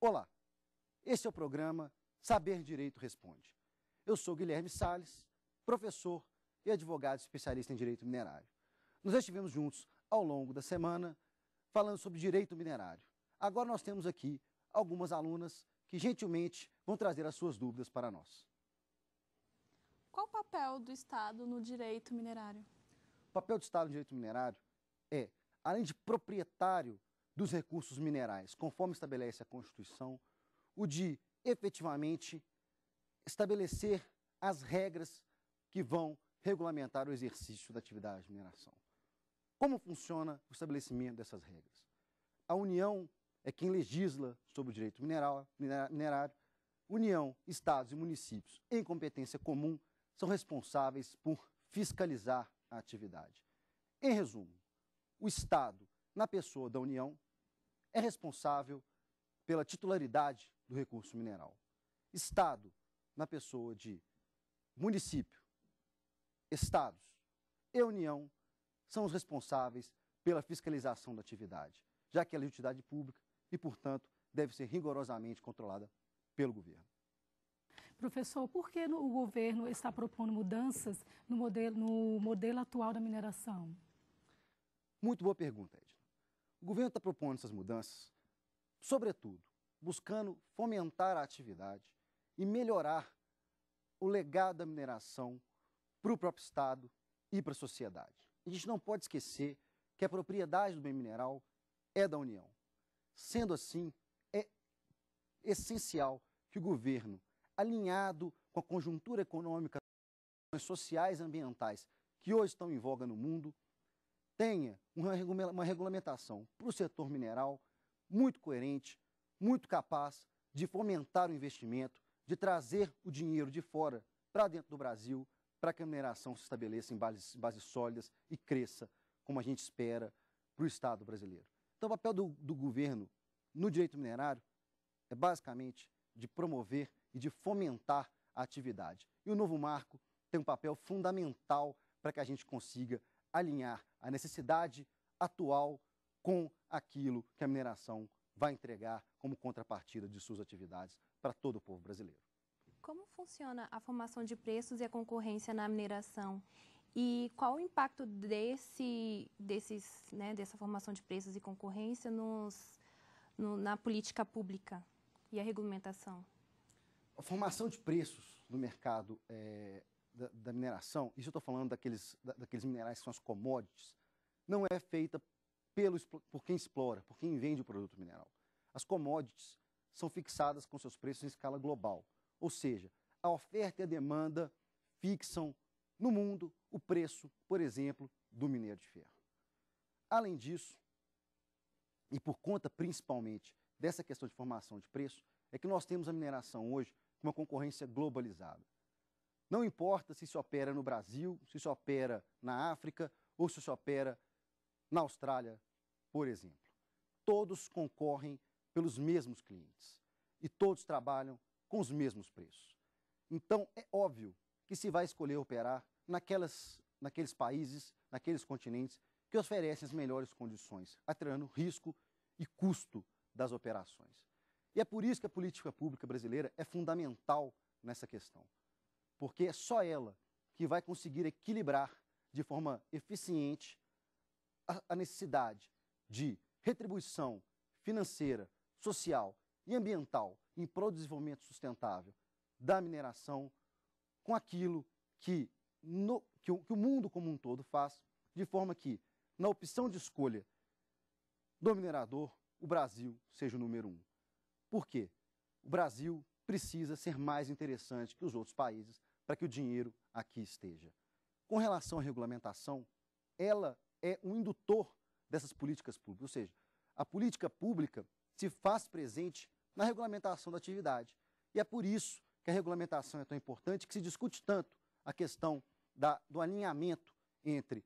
Olá, esse é o programa Saber Direito Responde. Eu sou Guilherme Salles, professor e advogado especialista em direito minerário. Nós estivemos juntos ao longo da semana falando sobre direito minerário. Agora nós temos aqui algumas alunas que gentilmente vão trazer as suas dúvidas para nós. Qual o papel do Estado no direito minerário? O papel do Estado no direito minerário é, além de proprietário dos recursos minerais, conforme estabelece a Constituição, o de efetivamente estabelecer as regras que vão regulamentar o exercício da atividade de mineração. Como funciona o estabelecimento dessas regras? A União é quem legisla sobre o direito minerário. União, estados e municípios, em competência comum, são responsáveis por fiscalizar a atividade. Em resumo, o Estado, na pessoa da União, é responsável pela titularidade do recurso mineral. Estado, na pessoa de município, estados e União, são os responsáveis pela fiscalização da atividade, já que ela é de utilidade pública e, portanto, deve ser rigorosamente controlada pelo governo. Professor, por que o governo está propondo mudanças no modelo atual da mineração? Muito boa pergunta, Edna. O governo está propondo essas mudanças, sobretudo, buscando fomentar a atividade e melhorar o legado da mineração para o próprio Estado e para a sociedade. A gente não pode esquecer que a propriedade do bem mineral é da União. Sendo assim, é essencial que o governo, alinhado com a conjuntura econômica, sociais e ambientais que hoje estão em voga no mundo, tenha uma regulamentação para o setor mineral muito coerente, muito capaz de fomentar o investimento, de trazer o dinheiro de fora para dentro do Brasil, para que a mineração se estabeleça em bases sólidas e cresça, como a gente espera, para o Estado brasileiro. Então, o papel do governo no direito minerário é basicamente de promover e de fomentar a atividade. E o novo marco tem um papel fundamental para que a gente consiga alinhar a necessidade atual com aquilo que a mineração vai entregar como contrapartida de suas atividades para todo o povo brasileiro. Como funciona a formação de preços e a concorrência na mineração? E qual o impacto dessa formação de preços e concorrência na política pública e a regulamentação? A formação de preços no mercado da mineração, isso eu estou falando daqueles minerais que são as commodities, não é feita por quem explora, por quem vende o produto mineral. As commodities são fixadas com seus preços em escala global, ou seja, a oferta e a demanda fixam no mundo o preço, por exemplo, do minério de ferro. Além disso, e por conta principalmente dessa questão de formação de preço, é que nós temos a mineração hoje com uma concorrência globalizada. Não importa se opera no Brasil, se opera na África ou se opera na Austrália, por exemplo. Todos concorrem pelos mesmos clientes e todos trabalham com os mesmos preços. Então, é óbvio que se vai escolher operar naqueles países, naqueles continentes que oferecem as melhores condições, atraindo risco e custo das operações. E é por isso que a política pública brasileira é fundamental nessa questão, porque é só ela que vai conseguir equilibrar de forma eficiente a necessidade de retribuição financeira, social e ambiental em prol do desenvolvimento sustentável da mineração com aquilo que o mundo como um todo faz, de forma que, na opção de escolha do minerador, o Brasil seja o número 1. Por quê? O Brasil precisa ser mais interessante que os outros países para que o dinheiro aqui esteja. Com relação à regulamentação, ela é um indutor dessas políticas públicas, ou seja, a política pública se faz presente na regulamentação da atividade. E é por isso que a regulamentação é tão importante, que se discute tanto a questão do alinhamento entre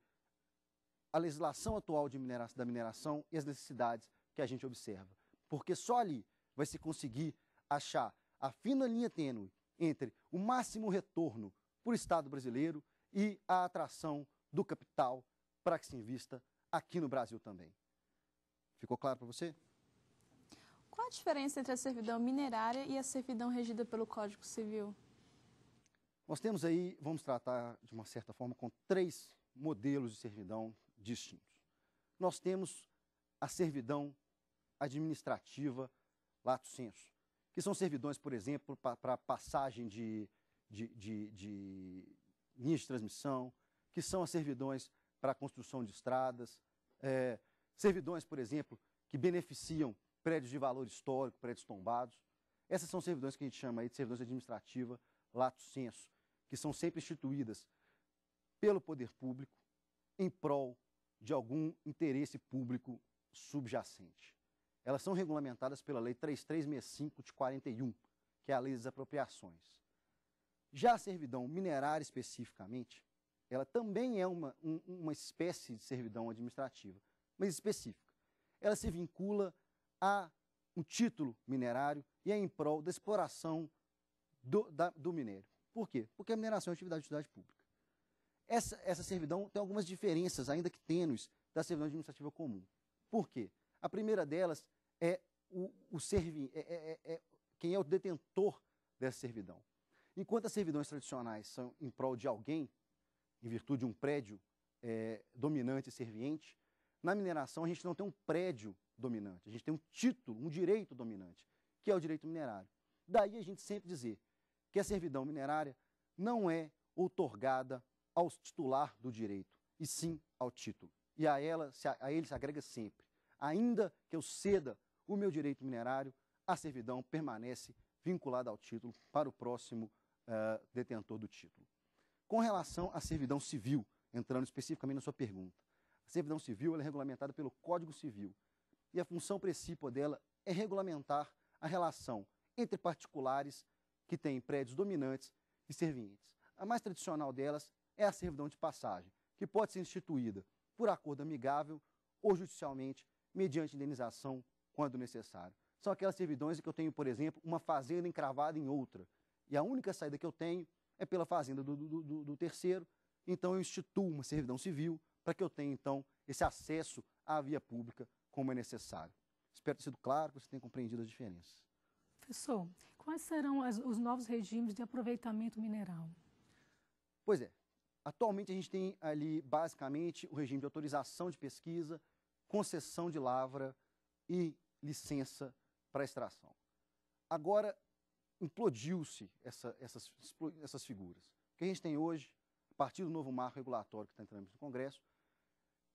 a legislação atual da mineração e as necessidades que a gente observa. Porque só ali vai se conseguir achar a fina linha tênue entre o máximo retorno para o Estado brasileiro e a atração do capital para que se invista aqui no Brasil também. Ficou claro para você? Qual a diferença entre a servidão minerária e a servidão regida pelo Código Civil? Nós temos aí, vamos tratar de uma certa forma, com 3 modelos de servidão distintos. Nós temos a servidão administrativa lato sensu, que são servidões, por exemplo, para passagem de linhas de transmissão, que são as servidões para a construção de estradas, servidões, por exemplo, que beneficiam prédios de valor histórico, prédios tombados. Essas são servidões que a gente chama aí de servidões administrativas lato sensu, que são sempre instituídas pelo poder público em prol de algum interesse público subjacente. Elas são regulamentadas pela Lei 3365 de 41, que é a Lei das Apropriações. Já a servidão minerária, especificamente, ela também é uma espécie de servidão administrativa, mas específica. Ela se vincula a um título minerário e é em prol da exploração do minério. Por quê? Porque a mineração é uma atividade de utilidade pública. Essa servidão tem algumas diferenças, ainda que tênues, da servidão administrativa comum. Por quê? A primeira delas é quem é o detentor dessa servidão. Enquanto as servidões tradicionais são em prol de alguém, em virtude de um prédio dominante e serviente, na mineração a gente não tem um prédio dominante, a gente tem um título, um direito dominante, que é o direito minerário. Daí a gente sempre dizer que a servidão minerária não é outorgada ao titular do direito, e sim ao título. E a ele se agrega sempre. Ainda que eu ceda o meu direito minerário, a servidão permanece vinculada ao título para o próximo detentor do título. Com relação à servidão civil, entrando especificamente na sua pergunta, a servidão civil ela é regulamentada pelo Código Civil e a função principal dela é regulamentar a relação entre particulares que têm prédios dominantes e servientes. A mais tradicional delas é a servidão de passagem, que pode ser instituída por acordo amigável ou judicialmente, mediante indenização, quando necessário. São aquelas servidões em que eu tenho, por exemplo, uma fazenda encravada em outra, e a única saída que eu tenho é pela fazenda do terceiro, então eu instituo uma servidão civil para que eu tenha, então, esse acesso à via pública como é necessário. Espero ter sido claro, que você tenha compreendido as diferenças. Professor, quais serão os novos regimes de aproveitamento mineral? Pois é, atualmente a gente tem ali, basicamente, o regime de autorização de pesquisa, concessão de lavra e licença para extração. Agora, implodiu-se essas figuras. O que a gente tem hoje, a partir do novo marco regulatório que está entrando no Congresso,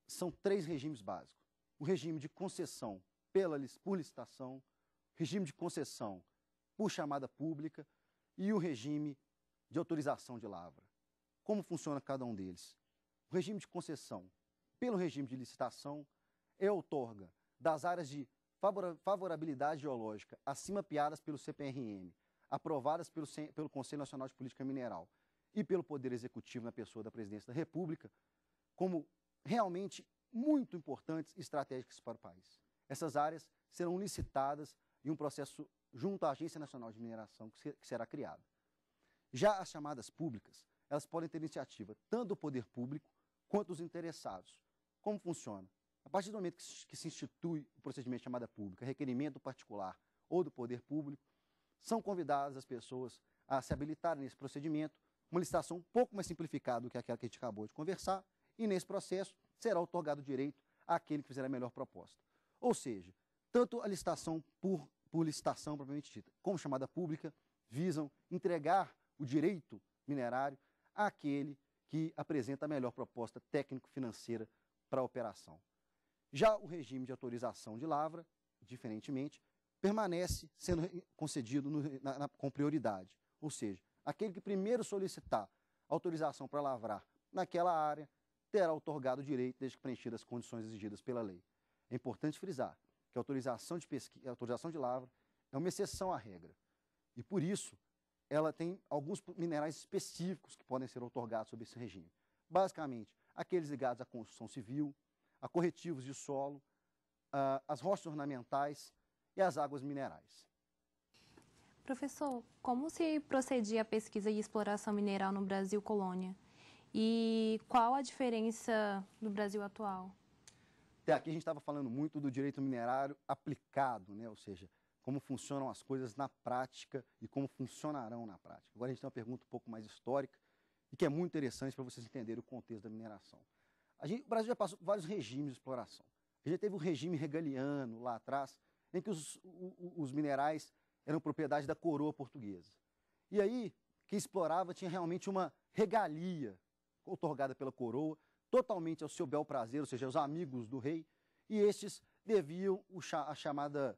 são 3 regimes básicos. O regime de concessão por licitação, regime de concessão por chamada pública e o regime de autorização de lavra. Como funciona cada um deles? O regime de concessão pelo regime de licitação outorga das áreas de favorabilidade geológica acima mapeadas pelo CPRM, aprovadas pelo Conselho Nacional de Política Mineral e pelo Poder Executivo na pessoa da Presidência da República, como realmente muito importantes e estratégicas para o país. Essas áreas serão licitadas em um processo junto à Agência Nacional de Mineração que será criada. Já as chamadas públicas, elas podem ter iniciativa tanto do poder público quanto dos interessados. Como funciona? A partir do momento que se institui o procedimento de chamada pública, requerimento particular ou do poder público, são convidadas as pessoas a se habilitarem nesse procedimento, uma licitação um pouco mais simplificada do que aquela que a gente acabou de conversar, e nesse processo será outorgado o direito àquele que fizer a melhor proposta. Ou seja, tanto a licitação por licitação propriamente dita, como chamada pública, visam entregar o direito minerário àquele que apresenta a melhor proposta técnico-financeira para a operação. Já o regime de autorização de lavra, diferentemente, permanece sendo concedido com prioridade. Ou seja, aquele que primeiro solicitar autorização para lavrar naquela área terá outorgado o direito desde que preenchidas as condições exigidas pela lei. É importante frisar que a autorização de lavra é uma exceção à regra. E, por isso, ela tem alguns minerais específicos que podem ser outorgados sob esse regime. Basicamente, aqueles ligados à construção civil, a corretivos de solo, as rochas ornamentais e as águas minerais. Professor, como se procedia a pesquisa e exploração mineral no Brasil colônia? E qual a diferença do Brasil atual? Até aqui a gente estava falando muito do direito minerário aplicado, né? Ou seja, como funcionam as coisas na prática e como funcionarão na prática. Agora a gente tem uma pergunta um pouco mais histórica e que é muito interessante para vocês entenderem o contexto da mineração. O Brasil já passou por vários regimes de exploração. A gente teve o regime regaliano lá atrás, em que os minerais eram propriedade da coroa portuguesa. E aí, quem explorava tinha realmente uma regalia outorgada pela coroa, totalmente ao seu bel prazer, ou seja, aos amigos do rei, e estes deviam a chamada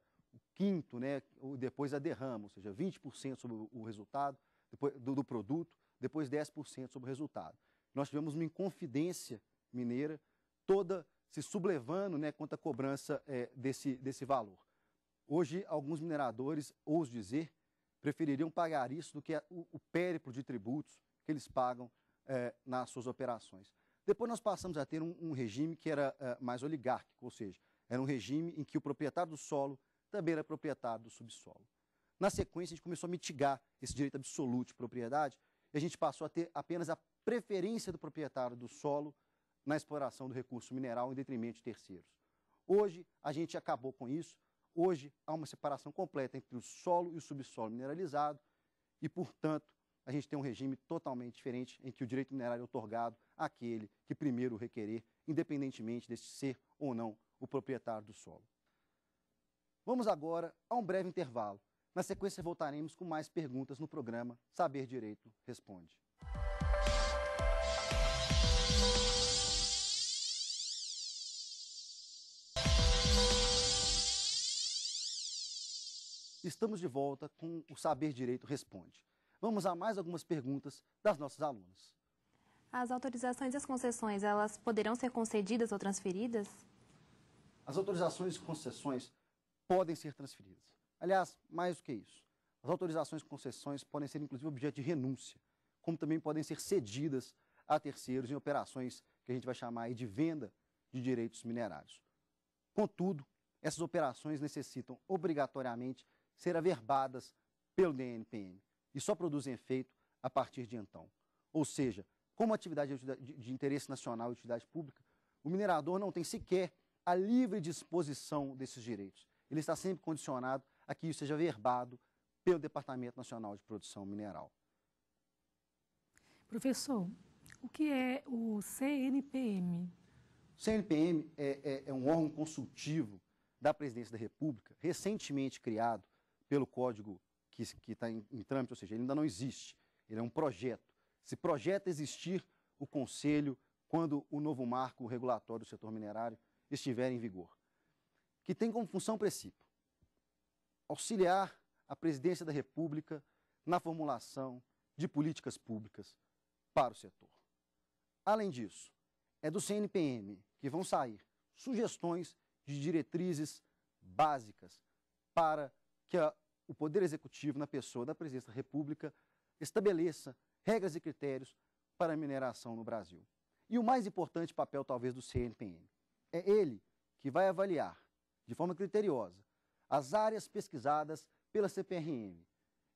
quinto, né, depois a derrama, ou seja, 20% sobre o resultado depois, do produto, depois 10% sobre o resultado. Nós tivemos uma inconfidência mineira toda se sublevando, né, quanto à cobrança desse valor. Hoje, alguns mineradores, ouso dizer, prefeririam pagar isso do que o périplo de tributos que eles pagam nas suas operações. Depois nós passamos a ter um regime que era mais oligárquico, ou seja, era um regime em que o proprietário do solo também era proprietário do subsolo. Na sequência, a gente começou a mitigar esse direito absoluto de propriedade e a gente passou a ter apenas a preferência do proprietário do solo na exploração do recurso mineral em detrimento de terceiros. Hoje, a gente acabou com isso. Hoje, há uma separação completa entre o solo e o subsolo mineralizado e, portanto, a gente tem um regime totalmente diferente em que o direito minerário é outorgado àquele que primeiro o requerer, independentemente de ser ou não o proprietário do solo. Vamos agora a um breve intervalo. Na sequência, voltaremos com mais perguntas no programa Saber Direito Responde. Estamos de volta com o Saber Direito Responde. Vamos a mais algumas perguntas das nossas alunas. As autorizações e as concessões, elas poderão ser concedidas ou transferidas? As autorizações e concessões podem ser transferidas. Aliás, mais do que isso, as autorizações e concessões podem ser, inclusive, objeto de renúncia, como também podem ser cedidas a terceiros em operações que a gente vai chamar aí de venda de direitos minerários. Contudo, essas operações necessitam obrigatoriamente ser averbadas pelo DNPM e só produzem efeito a partir de então. Ou seja, como atividade de interesse nacional e utilidade pública, o minerador não tem sequer a livre disposição desses direitos. Ele está sempre condicionado a que isso seja averbado pelo Departamento Nacional de Produção Mineral. Professor, o que é o CNPM? O CNPM é um órgão consultivo da Presidência da República, recentemente criado pelo Código que está em trâmite, ou seja, ele ainda não existe, ele é um projeto. Se projeta existir o Conselho quando o novo marco regulatório do setor minerário estiver em vigor, que tem como função princípio auxiliar a Presidência da República na formulação de políticas públicas para o setor. Além disso, é do CNPM que vão sair sugestões de diretrizes básicas para que o Poder Executivo, na pessoa da Presidência da República, estabeleça regras e critérios para a mineração no Brasil. E o mais importante papel, talvez, do CNPM é ele que vai avaliar, de forma criteriosa, as áreas pesquisadas pela CPRM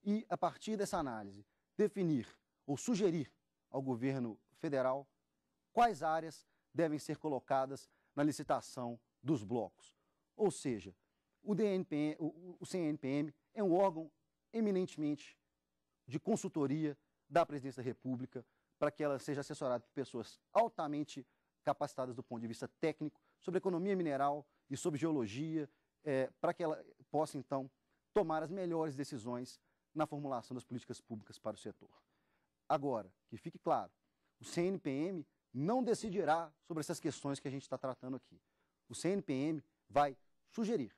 e, a partir dessa análise, definir ou sugerir ao governo federal quais áreas devem ser colocadas na licitação dos blocos. Ou seja, o CNPM é um órgão eminentemente de consultoria da Presidência da República para que ela seja assessorada por pessoas altamente capacitadas do ponto de vista técnico sobre economia mineral e sobre geologia, para que ela possa, então, tomar as melhores decisões na formulação das políticas públicas para o setor. Agora, que fique claro, o CNPM não decidirá sobre essas questões que a gente está tratando aqui. O CNPM vai sugerir.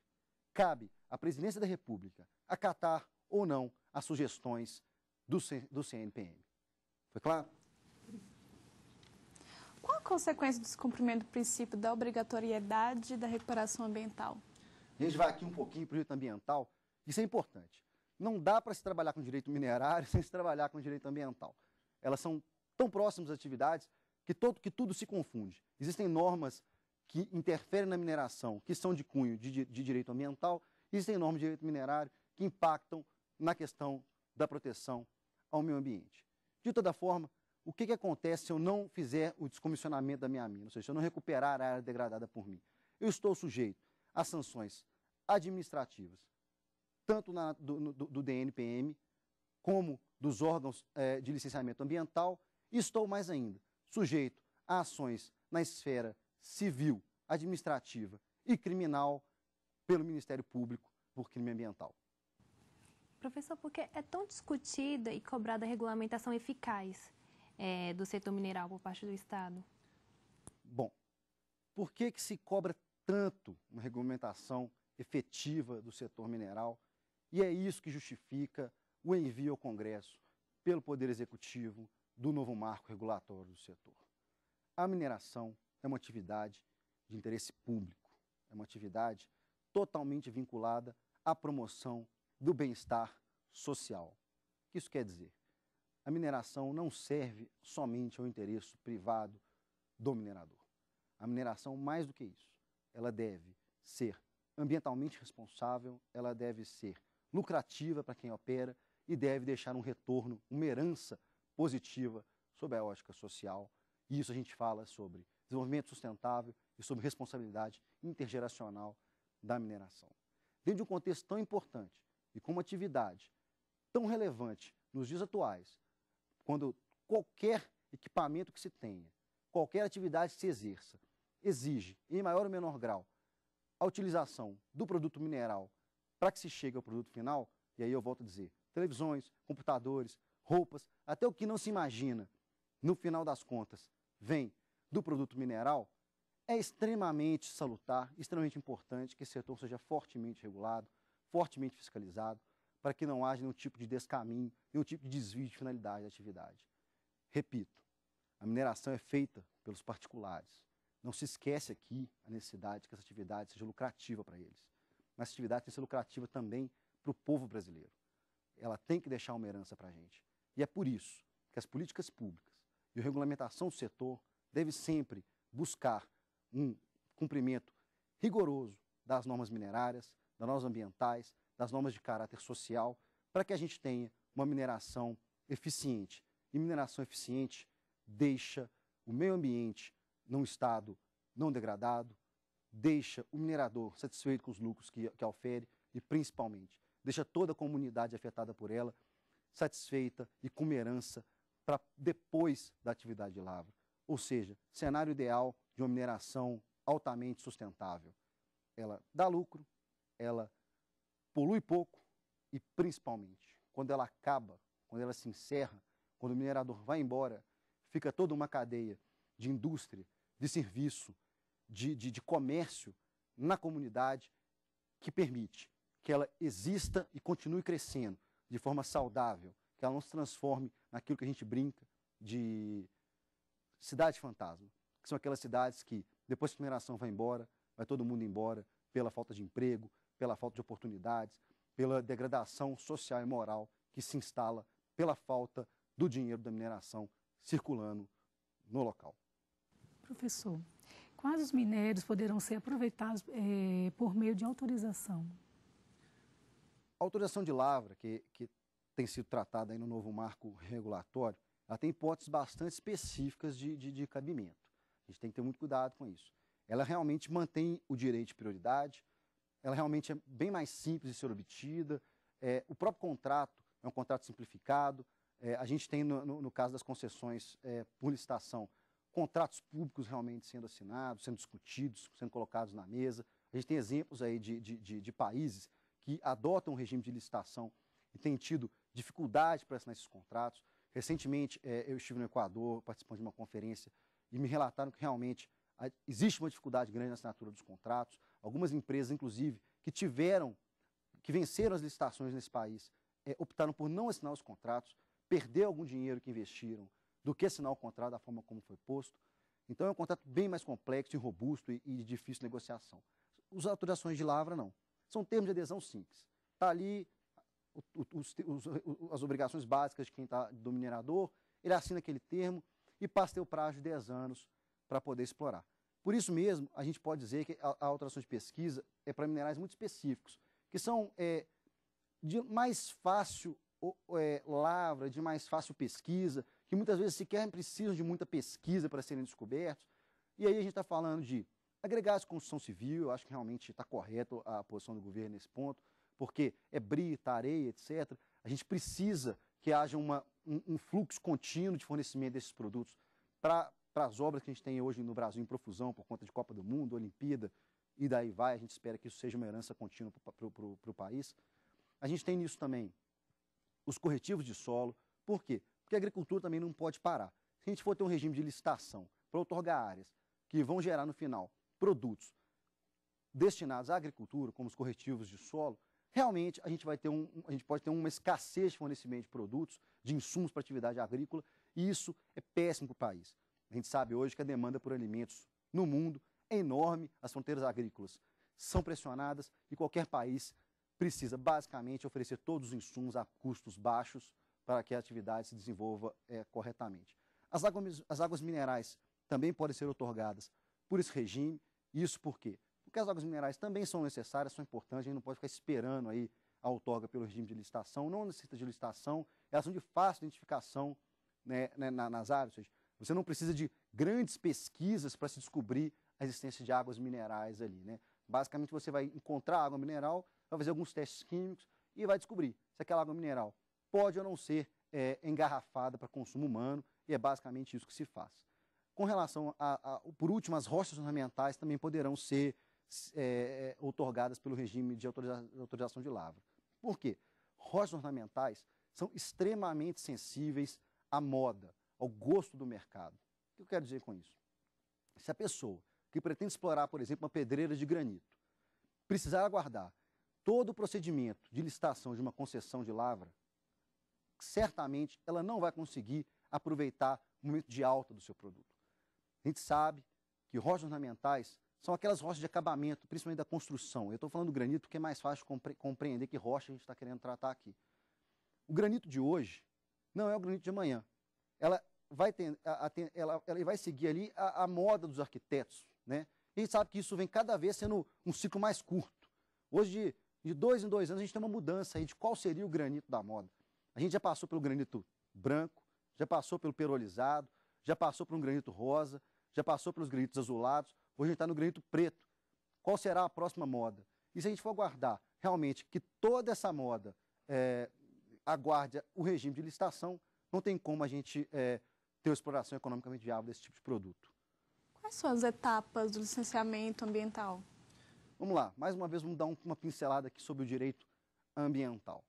Cabe à Presidência da República acatar ou não as sugestões do CNPM. Foi claro? Qual a consequência do descumprimento do princípio da obrigatoriedade da recuperação ambiental? A gente vai aqui um pouquinho para o direito ambiental. Isso é importante. Não dá para se trabalhar com direito minerário sem se trabalhar com direito ambiental. Elas são tão próximas às atividades que tudo se confunde. Existem normas que interferem na mineração, que são de cunho de direito ambiental, e existem normas de direito minerário que impactam na questão da proteção ao meio ambiente. De toda forma, o que acontece se eu não fizer o descomissionamento da minha mina, ou seja, se eu não recuperar a área degradada por mim? Eu estou sujeito a sanções administrativas, tanto do DNPM, como dos órgãos de licenciamento ambiental, e estou mais ainda sujeito a ações na esfera civil, administrativa e criminal pelo Ministério Público por crime ambiental. Professor, por que é tão discutida e cobrada a regulamentação eficaz do setor mineral por parte do Estado? Bom, por que se cobra tanto uma regulamentação efetiva do setor mineral? E é isso que justifica o envio ao Congresso pelo Poder Executivo do novo marco regulatório do setor. A mineração é uma atividade de interesse público, é uma atividade totalmente vinculada à promoção do bem-estar social. O que isso quer dizer? A mineração não serve somente ao interesse privado do minerador. A mineração, mais do que isso, ela deve ser ambientalmente responsável, ela deve ser lucrativa para quem opera e deve deixar um retorno, uma herança positiva sob a ótica social. E isso a gente fala sobre desenvolvimento sustentável e sobre responsabilidade intergeracional da mineração. Dentro de um contexto tão importante e com uma atividade tão relevante nos dias atuais, quando qualquer equipamento que se tenha, qualquer atividade que se exerça, exige, em maior ou menor grau, a utilização do produto mineral para que se chegue ao produto final, e aí eu volto a dizer, televisões, computadores, roupas, até o que não se imagina, no final das contas, vem do produto mineral, é extremamente salutar, extremamente importante que esse setor seja fortemente regulado, fortemente fiscalizado, para que não haja nenhum tipo de descaminho, nenhum tipo de desvio de finalidade da atividade. Repito, a mineração é feita pelos particulares. Não se esquece aqui a necessidade de que essa atividade seja lucrativa para eles. Mas essa atividade tem que ser lucrativa também para o povo brasileiro. Ela tem que deixar uma herança para a gente. E é por isso que as políticas públicas e a regulamentação do setor deve sempre buscar um cumprimento rigoroso das normas minerárias, das normas ambientais, das normas de caráter social, para que a gente tenha uma mineração eficiente. E mineração eficiente deixa o meio ambiente num estado não degradado, deixa o minerador satisfeito com os lucros que ofere e, principalmente, deixa toda a comunidade afetada por ela satisfeita e com uma herança para depois da atividade de lavra. Ou seja, cenário ideal de uma mineração altamente sustentável. Ela dá lucro, ela polui pouco e, principalmente, quando ela acaba, quando ela se encerra, quando o minerador vai embora, fica toda uma cadeia de indústria, de serviço, de comércio na comunidade que permite que ela exista e continue crescendo de forma saudável, que ela não se transforme naquilo que a gente brinca de cidade fantasma, que são aquelas cidades que, depois que a mineração vai embora, vai todo mundo embora pela falta de emprego, pela falta de oportunidades, pela degradação social e moral que se instala pela falta do dinheiro da mineração circulando no local. Professor, quais os minérios poderão ser aproveitados por meio de autorização? A autorização de lavra, que tem sido tratada aí no novo marco regulatório, ela tem hipóteses bastante específicas de cabimento. A gente tem que ter muito cuidado com isso. Ela realmente mantém o direito de prioridade, ela realmente é bem mais simples de ser obtida, o próprio contrato é um contrato simplificado, a gente tem, no caso das concessões por licitação, contratos públicos realmente sendo assinados, sendo discutidos, sendo colocados na mesa. A gente tem exemplos aí de países que adotam o regime de licitação e têm tido dificuldade para assinar esses contratos. Recentemente, eu estive no Equador participando de uma conferência e me relataram que realmente existe uma dificuldade grande na assinatura dos contratos. Algumas empresas, inclusive, que venceram as licitações nesse país, optaram por não assinar os contratos, perder algum dinheiro que investiram, do que assinar o contrato da forma como foi posto. Então é um contrato bem mais complexo e robusto e de difícil negociação. As autorizações de lavra, não. São termos de adesão simples. Está ali as obrigações básicas de quem está do minerador, ele assina aquele termo e passa a ter o prazo de 10 anos para poder explorar. Por isso mesmo, a gente pode dizer que a autorização de pesquisa é para minerais muito específicos, que são de mais fácil lavra, de mais fácil pesquisa, que muitas vezes sequer precisam de muita pesquisa para serem descobertos. E aí a gente está falando de agregados de construção civil, eu acho que realmente está correto a posição do governo nesse ponto, porque é brita, areia, etc., a gente precisa que haja um fluxo contínuo de fornecimento desses produtos para as obras que a gente tem hoje no Brasil em profusão, por conta de Copa do Mundo, Olimpíada, e daí vai, a gente espera que isso seja uma herança contínua para o país. A gente tem nisso também os corretivos de solo. Por quê? Porque a agricultura também não pode parar. Se a gente for ter um regime de licitação para outorgar áreas que vão gerar no final produtos destinados à agricultura, como os corretivos de solo, realmente a gente pode ter uma escassez de fornecimento de produtos, de insumos para a atividade agrícola, e isso é péssimo para o país. A gente sabe hoje que a demanda por alimentos no mundo é enorme, as fronteiras agrícolas são pressionadas e qualquer país precisa basicamente oferecer todos os insumos a custos baixos para que a atividade se desenvolva corretamente. As águas minerais também podem ser outorgadas por esse regime. Isso por quê? Porque as águas minerais também são necessárias, são importantes, a gente não pode ficar esperando aí a outorga pelo regime de licitação, não necessita de licitação, elas são de fácil identificação, né, nas áreas, ou seja, você não precisa de grandes pesquisas para se descobrir a existência de águas minerais ali, né? Basicamente você vai encontrar água mineral, vai fazer alguns testes químicos e vai descobrir se aquela água mineral pode ou não ser engarrafada para consumo humano, e é basicamente isso que se faz. Com relação por último, as rochas ornamentais também poderão ser outorgadas pelo regime de autorização de lavra. Por quê? Rochas ornamentais são extremamente sensíveis à moda, ao gosto do mercado. O que eu quero dizer com isso? Se a pessoa que pretende explorar, por exemplo, uma pedreira de granito, precisar aguardar todo o procedimento de licitação de uma concessão de lavra, certamente ela não vai conseguir aproveitar o momento de alta do seu produto. A gente sabe que rochas ornamentais são aquelas rochas de acabamento, principalmente da construção. Eu estou falando do granito porque é mais fácil compreender que rocha a gente está querendo tratar aqui. O granito de hoje não é o granito de amanhã. Ela vai seguir ali a moda dos arquitetos, né? E a gente sabe que isso vem cada vez sendo um ciclo mais curto. Hoje, de 2 em 2 anos, a gente tem uma mudança aí de qual seria o granito da moda. A gente já passou pelo granito branco, já passou pelo perolizado, já passou por um granito rosa, já passou pelos granitos azulados, hoje a gente está no granito preto. Qual será a próxima moda? E se a gente for aguardar realmente que toda essa moda aguarde o regime de licitação, não tem como a gente ter uma exploração economicamente viável desse tipo de produto. Quais são as etapas do licenciamento ambiental? Vamos lá, mais uma vez vamos dar uma pincelada aqui sobre o direito ambiental.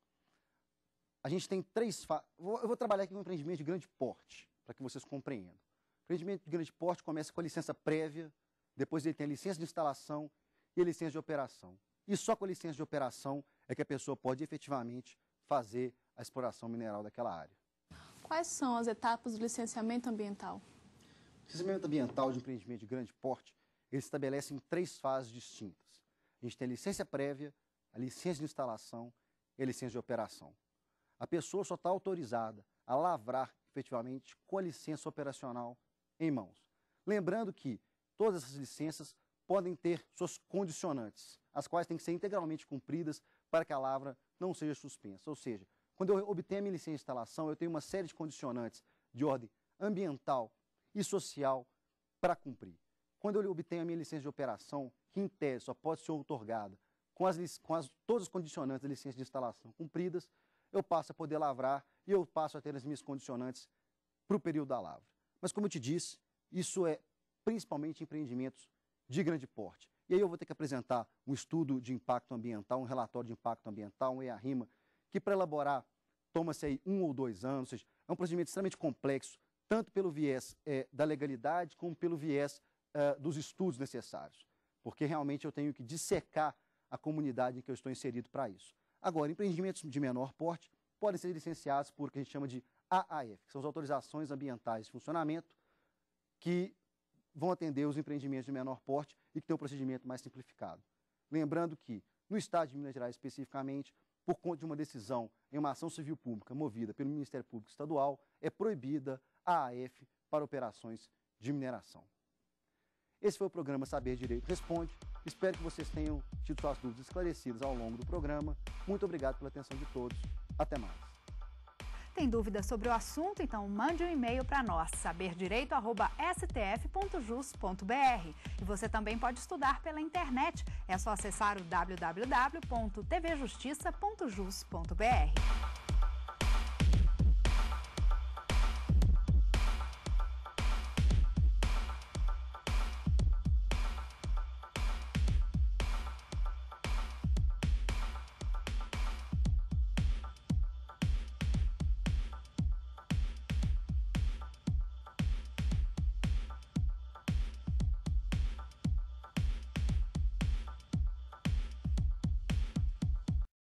A gente tem 3 fases. Eu vou trabalhar aqui com um empreendimento de grande porte, para que vocês compreendam. O empreendimento de grande porte começa com a licença prévia, depois ele tem a licença de instalação e a licença de operação. E só com a licença de operação é que a pessoa pode efetivamente fazer a exploração mineral daquela área. Quais são as etapas do licenciamento ambiental? O licenciamento ambiental de empreendimento de grande porte, ele se estabelece em 3 fases distintas. A gente tem a licença prévia, a licença de instalação e a licença de operação. A pessoa só está autorizada a lavrar efetivamente com a licença operacional em mãos. Lembrando que todas essas licenças podem ter suas condicionantes, as quais têm que ser integralmente cumpridas para que a lavra não seja suspensa. Ou seja, quando eu obtenho a minha licença de instalação, eu tenho uma série de condicionantes de ordem ambiental e social para cumprir. Quando eu obtenho a minha licença de operação, que em tese só pode ser outorgada com todas as condicionantes da licença de instalação cumpridas, eu passo a poder lavrar e eu passo a ter as minhas condicionantes para o período da lavra. Mas, como eu te disse, isso é principalmente empreendimentos de grande porte. E aí eu vou ter que apresentar um estudo de impacto ambiental, um relatório de impacto ambiental, um EIA-RIMA, que para elaborar toma-se aí 1 ou 2 anos, ou seja, é um procedimento extremamente complexo, tanto pelo viés da legalidade, como pelo viés dos estudos necessários, porque realmente eu tenho que dissecar a comunidade em que eu estou inserido para isso. Agora, empreendimentos de menor porte podem ser licenciados por o que a gente chama de AAF, que são as autorizações ambientais de funcionamento, que vão atender os empreendimentos de menor porte e que têm um procedimento mais simplificado. Lembrando que, no estado de Minas Gerais especificamente, por conta de uma decisão em uma ação civil pública movida pelo Ministério Público Estadual, é proibida a AAF para operações de mineração. Esse foi o programa Saber Direito Responde. Espero que vocês tenham tido suas dúvidas esclarecidas ao longo do programa. Muito obrigado pela atenção de todos. Até mais. Tem dúvida sobre o assunto? Então mande um e-mail para nós, saberdireito@stf.jus.br. E você também pode estudar pela internet. É só acessar o www.tvjustiça.jus.br.